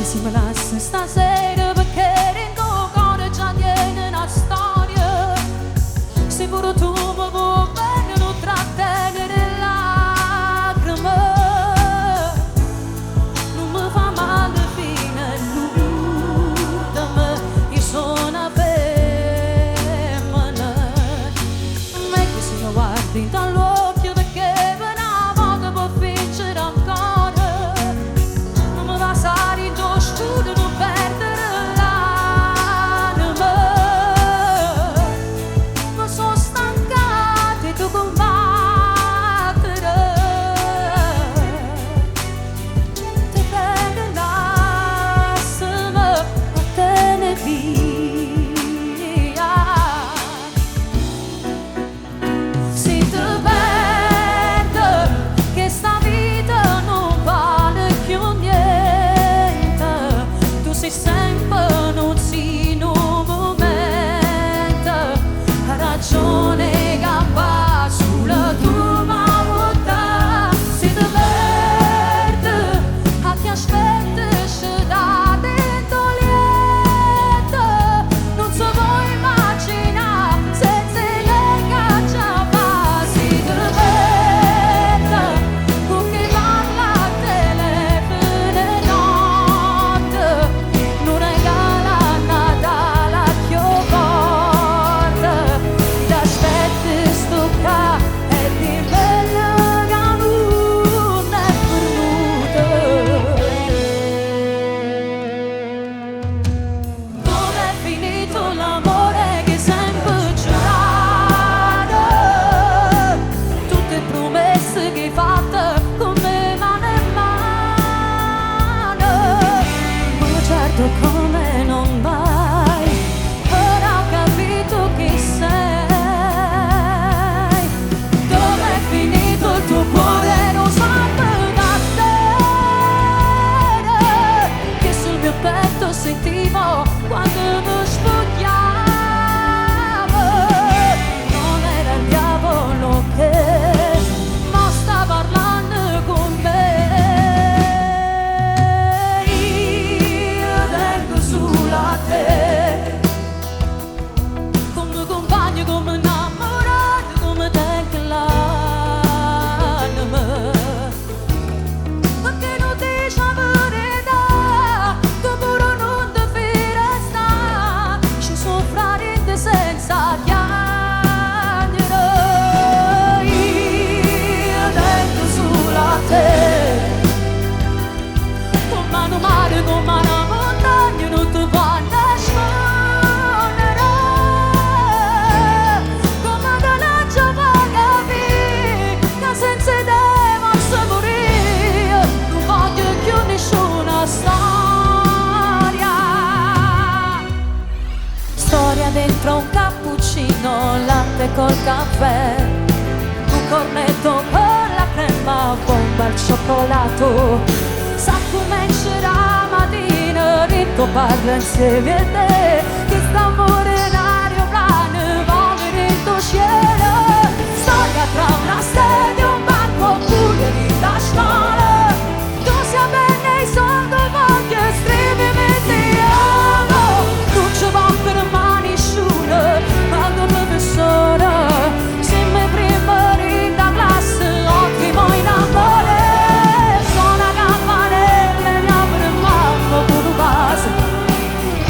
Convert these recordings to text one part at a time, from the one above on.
Si me lascia stasera perché ringo cuore già tiene una storia. Se pure tu mi vuoi bene non trattenere le lacrime. Non mi fa male fino all'ultimo, io sono una femmina. Ma che se mi guardi dall'occhio perché per una volta può vincere ancora. Non mi va sari studio non perdere l'anima, ma sono stancata di combattere. Ti prego lasciami a te ne via. Se ti perdo che sta vita non vale più niente. Sei sempre non si in un momento, ha ragione gamba sulla tua volontà. Se ti perde, a chi aspetta c'è da dentro lieto, non so vuoi immaginare senza lei che già va. Se ti perde, con chi parla a telefono notte, non regala Natale a più forte, ti aspetti sto qua e di bello che non è venuto. Dove è finito l'amore che sempre giurato? Tutte promesse che hai fatto con me mano in mano, ma certo come non mai, ora ho capito chi sei. Dove è finito il tuo cuore, non sa battere, che sul mio petto sentivo quando mi spogliavo. Non era il diavolo che mo sta parlando con me. Io tengo sulla te, come compagno, come innamorato, come tengo l'anima. Perché non dici la verità, che pure non ti fai restare, ci soffrire senza piangere. Io tengo sulla te, con mano mare, con mano montagna, non ti può nascondere. Come te la giova capire, che senza te posso morire. Non voglio più nessuna storia. Storia dentro un cappuccino, latte col caffè, un cornetto con la crema, bomba al cioccolato. Sa come c'era la mattina, ritto parla insieme a te, che st'amore in aeroplano, vola nel tuo cielo. Storia tra una sedia e un banco, oppure di da scuola. Tu sia bene i soldi, voglio scrivimi ti amo. Non ci va per mai nessuno, ma come persona, se mi prima rinda classe, ottimo in amore. Suona campanelle, ne apre mamma con un vaso.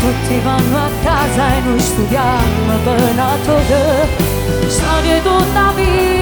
Tutti vanno a casa e noi studiamo per la storia tutta vita.